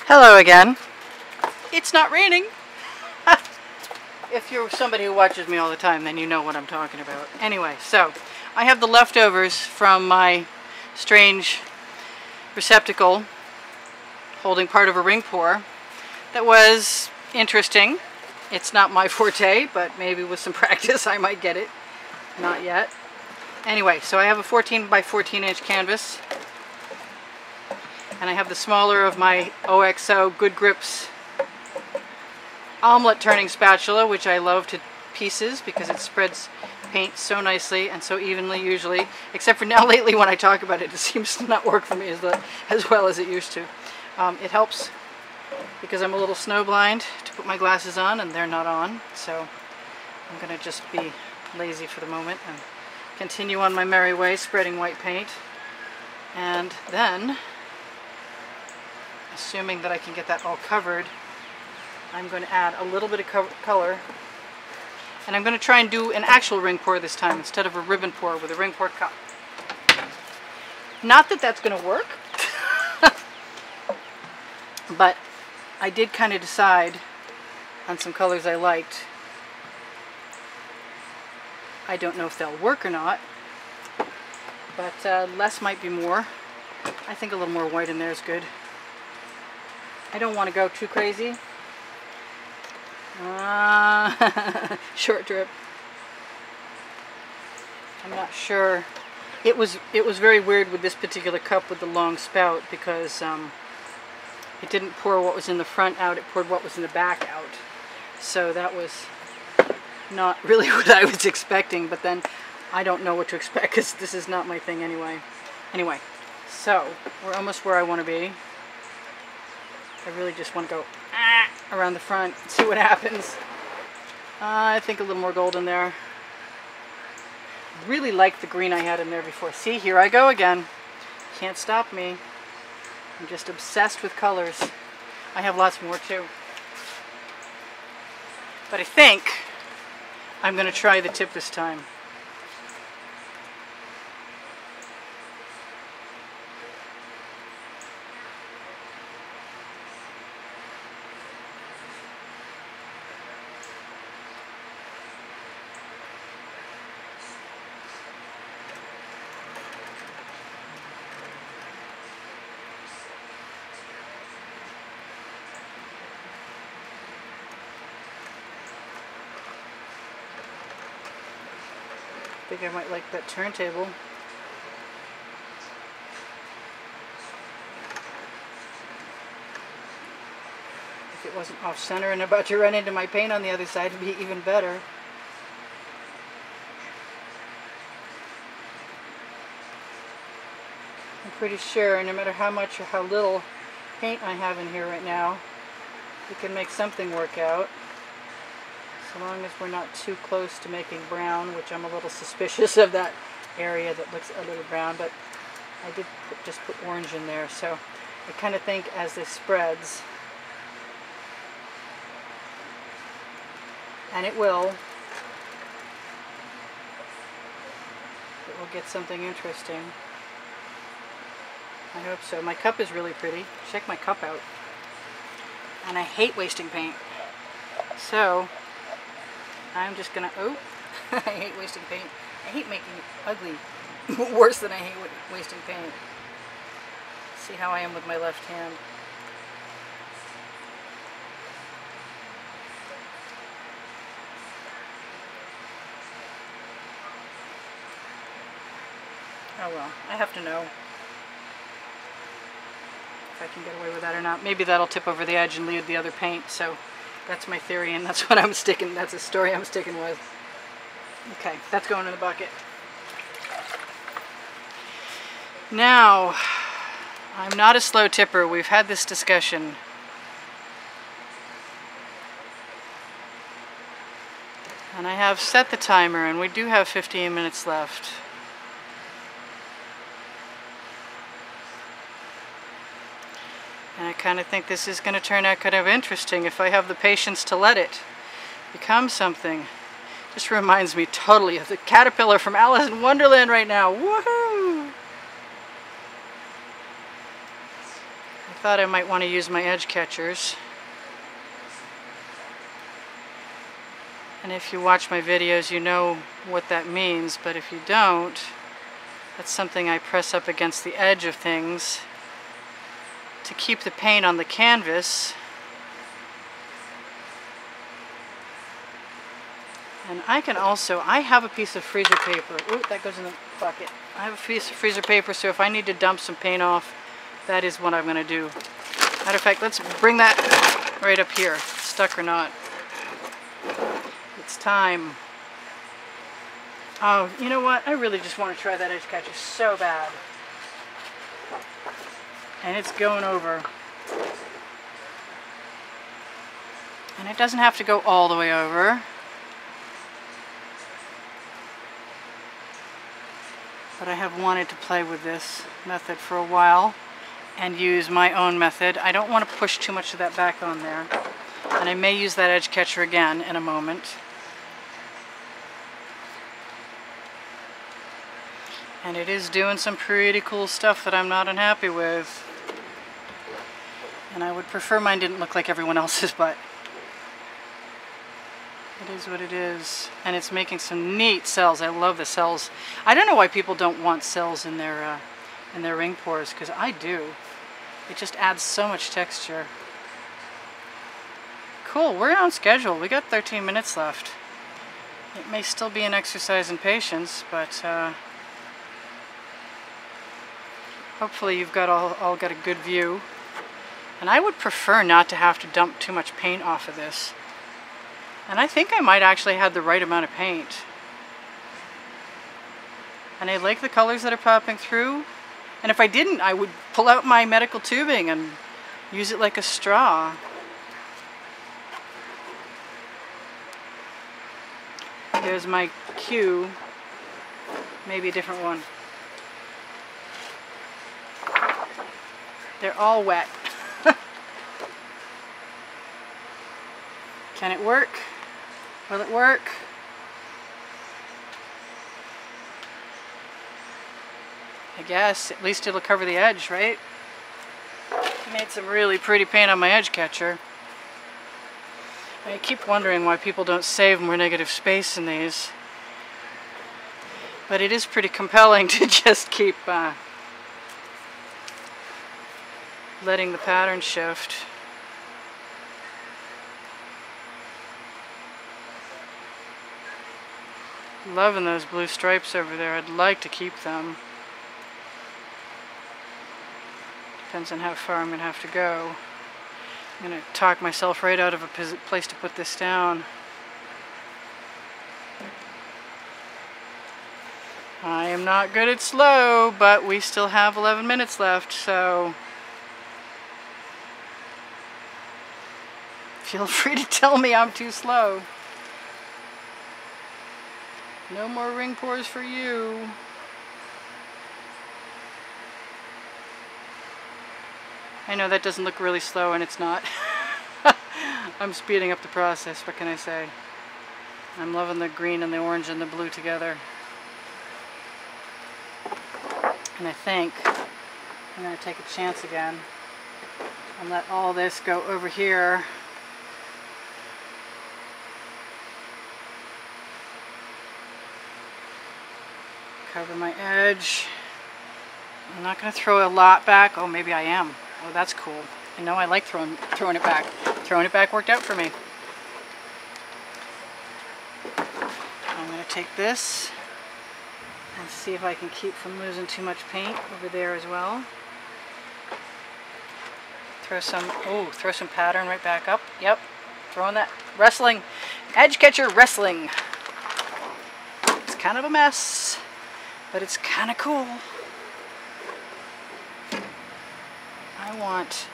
Hello again. It's not raining. If you're somebody who watches me all the time, then you know what I'm talking about. Anyway, so I have the leftovers from my strange receptacle holding part of a ring pour that was interesting. It's not my forte, but maybe with some practice I might get it. Not yet. Anyway, so I have a 14 by 14 inch canvas. And I have the smaller of my OXO Good Grips omelet turning spatula, which I love to pieces because it spreads paint so nicely and so evenly usually. Except for now lately when I talk about it, it seems to not work for me as well as it used to. It helps because I'm a little snowblind to put my glasses on and they're not on. So I'm going to just be lazy for the moment and continue on my merry way spreading white paint. And then, assuming that I can get that all covered, I'm going to add a little bit of color, and I'm going to try and do an actual ring pour this time instead of a ribbon pour with a ring pour cup. Not that that's going to work, but I did kind of decide on some colors I liked. I don't know if they'll work or not, but less might be more. I think a little more white in there is good. I don't want to go too crazy. Short drip. I'm not sure. It was very weird with this particular cup with the long spout because it didn't pour what was in the front out, it poured what was in the back out. So that was not really what I was expecting, but then I don't know what to expect because this is not my thing anyway. Anyway, so we're almost where I want to be. I really just want to go around the front and see what happens. I think a little more gold in there. Really like the green I had in there before. See, here I go again. Can't stop me. I'm just obsessed with colors. I have lots more too. But I think I'm going to try the tip this time. I think I might like that turntable. If it wasn't off center and about to run into my paint on the other side, it'd be even better. I'm pretty sure no matter how much or how little paint I have in here right now, we can make something work out. So long as we're not too close to making brown, which I'm a little suspicious of that area that looks a little brown, but I did just put orange in there, so I kind of think as this spreads, and it will get something interesting. I hope so. My cup is really pretty. Check my cup out. And I hate wasting paint. So I'm just gonna, oh, I hate wasting paint. I hate making it ugly. Worse than I hate wasting paint. See how I am with my left hand. Oh well, I have to know if I can get away with that or not. Maybe that'll tip over the edge and leave the other paint, so that's my theory, and that's what I'm sticking, that's a story I'm sticking with. Okay, that's going in the bucket. Now, I'm not a slow tipper. We've had this discussion. And I have set the timer, and we do have 15 minutes left. And I kind of think this is going to turn out kind of interesting if I have the patience to let it become something. Just reminds me totally of the caterpillar from Alice in Wonderland right now. Woohoo! I thought I might want to use my edge catchers. And if you watch my videos, you know what that means, but if you don't, that's something I press up against the edge of things to keep the paint on the canvas. And I can also, I have a piece of freezer paper. Ooh, that goes in the bucket. I have a piece of freezer paper, so if I need to dump some paint off, that is what I'm going to do. Matter of fact, let's bring that right up here, stuck or not. It's time. Oh, you know what? I really just want to try that edge catcher so bad. And it's going over. And it doesn't have to go all the way over. But I have wanted to play with this method for a while and use my own method. I don't want to push too much of that back on there. And I may use that edge catcher again in a moment. And it is doing some pretty cool stuff that I'm not unhappy with. And I would prefer mine didn't look like everyone else's, but it is what it is. And it's making some neat cells. I love the cells. I don't know why people don't want cells in their ring pours, because I do. It just adds so much texture. Cool, we're on schedule. We got 13 minutes left. It may still be an exercise in patience, but hopefully you've got all got a good view. And I would prefer not to have to dump too much paint off of this. And I think I might actually have the right amount of paint. And I like the colors that are popping through. And if I didn't, I would pull out my medical tubing and use it like a straw. There's my cue. Maybe a different one. They're all wet. Can it work? Will it work? I guess. At least it'll cover the edge, right? I made some really pretty paint on my edge catcher. I keep wondering why people don't save more negative space in these. But it is pretty compelling to just keep letting the pattern shift. Loving those blue stripes over there. I'd like to keep them. Depends on how far I'm going to have to go. I'm going to talk myself right out of a place to put this down. I am not good at slow, but we still have 11 minutes left, so feel free to tell me I'm too slow. No more ring pours for you. I know that doesn't look really slow, and it's not. I'm speeding up the process, what can I say? I'm loving the green and the orange and the blue together. And I think I'm going to take a chance again and let all this go over here. Cover my edge. I'm not going to throw a lot back. Oh, maybe I am. Oh, that's cool. I know I like throwing it back. Throwing it back worked out for me. I'm going to take this and see if I can keep from losing too much paint over there as well. Throw some pattern right back up. Yep, throwing that wrestling, edge catcher wrestling. It's kind of a mess, but it's kind of cool. I want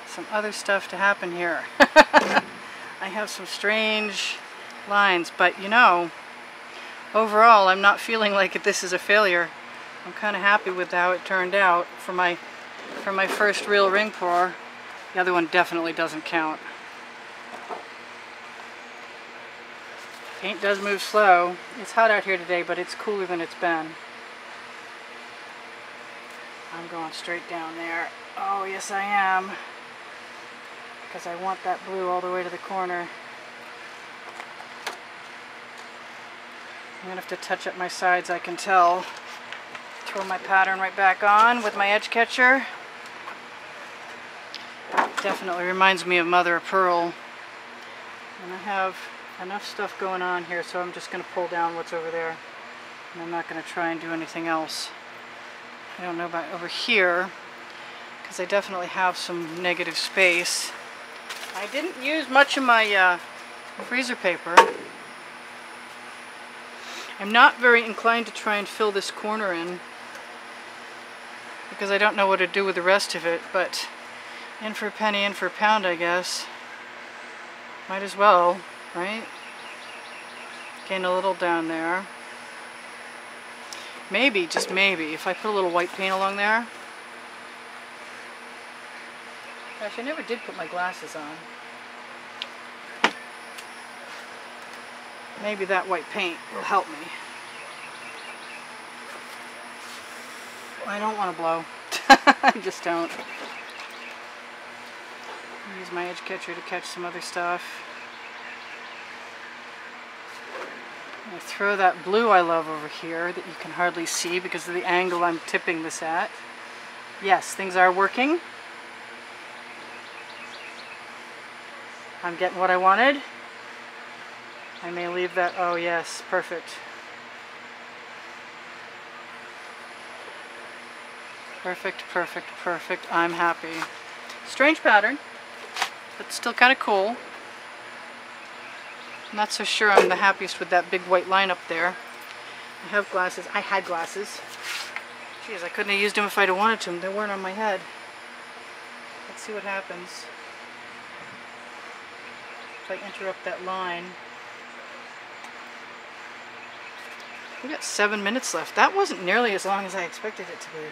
some other stuff to happen here. I have some strange lines, but you know, overall I'm not feeling like this is a failure. I'm kind of happy with how it turned out for my first real ring pour. The other one definitely doesn't count. Paint does move slow. It's hot out here today, but it's cooler than it's been. I'm going straight down there. Oh, yes I am. Because I want that blue all the way to the corner. I'm going to have to touch up my sides, I can tell. Throw my pattern right back on with my edge catcher. Definitely reminds me of mother of pearl. And I have enough stuff going on here, so I'm just going to pull down what's over there. And I'm not going to try and do anything else. I don't know about over here, because I definitely have some negative space. I didn't use much of my freezer paper. I'm not very inclined to try and fill this corner in, because I don't know what to do with the rest of it, but in for a penny, in for a pound, I guess. Might as well, right? Gain a little down there. Maybe, just maybe, if I put a little white paint along there. Gosh, I never did put my glasses on. Maybe that white paint will help me. I don't want to blow. I just don't. Use my edge catcher to catch some other stuff. I'm going to throw that blue I love over here that you can hardly see because of the angle I'm tipping this at. Yes, things are working. I'm getting what I wanted. I may leave that, oh yes, perfect. Perfect, perfect, perfect. I'm happy. Strange pattern, but still kind of cool. I'm not so sure I'm the happiest with that big white line up there. I have glasses. I had glasses. Jeez, I couldn't have used them if I'd have wanted to. They weren't on my head. Let's see what happens if I interrupt that line. We got 7 minutes left. That wasn't nearly as long as I expected it to be.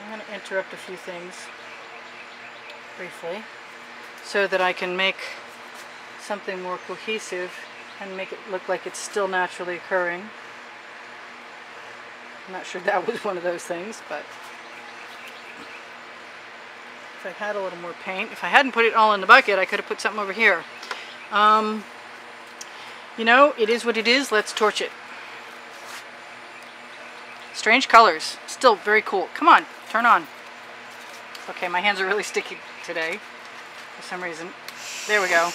I'm going to interrupt a few things briefly so that I can make something more cohesive and make it look like it's still naturally occurring. I'm not sure that was one of those things, but if I had a little more paint, if I hadn't put it all in the bucket, I could have put something over here. You know, it is what it is. Let's torch it. Strange colors. Still very cool. Come on, turn on. Okay, my hands are really sticky today for some reason. There we go.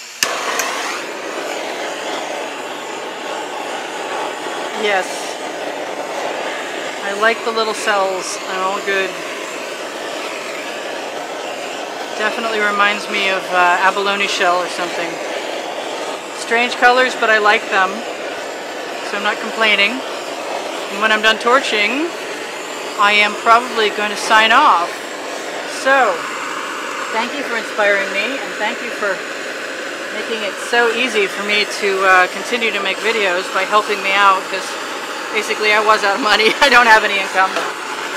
Yes. I like the little cells. They're all good. Definitely reminds me of abalone shell or something. Strange colors, but I like them. So I'm not complaining. And when I'm done torching, I am probably going to sign off. So, thank you for inspiring me, and thank you for making it so easy for me to continue to make videos by helping me out, because basically I was out of money. I don't have any income.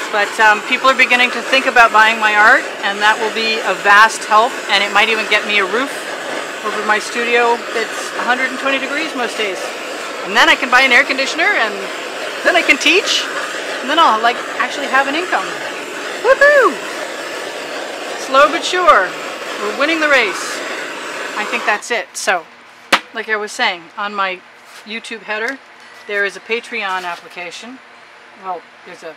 But people are beginning to think about buying my art, and that will be a vast help, and it might even get me a roof over my studio that's 120 degrees most days. And then I can buy an air conditioner, and then I can teach, and then I'll like actually have an income. Woohoo! Slow but sure. We're winning the race. I think that's it. So, like I was saying, on my YouTube header, there is a Patreon application. Well, there's a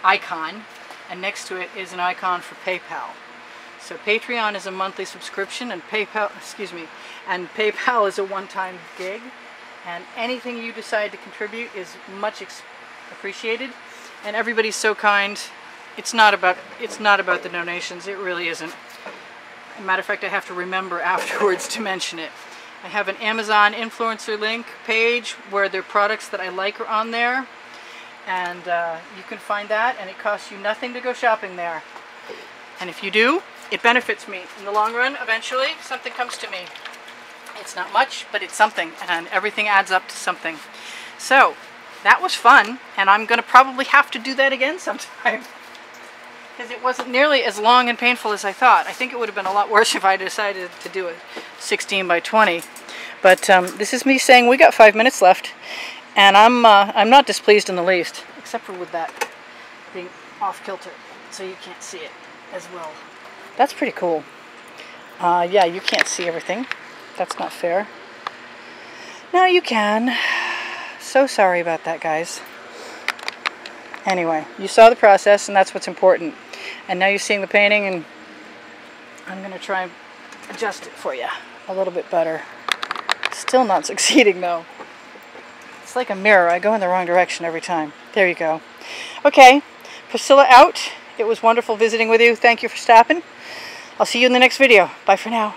icon, and next to it is an icon for PayPal. So Patreon is a monthly subscription, and PayPal is a one-time gig. And anything you decide to contribute is much appreciated. And everybody's so kind. It's not about the donations. It really isn't. As a matter of fact, I have to remember afterwards to mention it. I have an Amazon influencer link page where their products that I like are on there. And you can find that, and it costs you nothing to go shopping there. And if you do, it benefits me. In the long run, eventually, something comes to me. It's not much, but it's something, and everything adds up to something. So, that was fun, and I'm going to probably have to do that again sometime. Because it wasn't nearly as long and painful as I thought. I think it would have been a lot worse if I decided to do it 16 by 20. But this is me saying we got 5 minutes left, and I'm not displeased in the least, except for with that being off kilter, so you can't see it as well. That's pretty cool. Yeah, you can't see everything. That's not fair. Now you can. So sorry about that, guys. Anyway, you saw the process, and that's what's important. And now you're seeing the painting, and I'm going to try and adjust it for you a little bit better. Still not succeeding, though. It's like a mirror. I go in the wrong direction every time. There you go. Okay, Priscilla out. It was wonderful visiting with you. Thank you for stopping. I'll see you in the next video. Bye for now.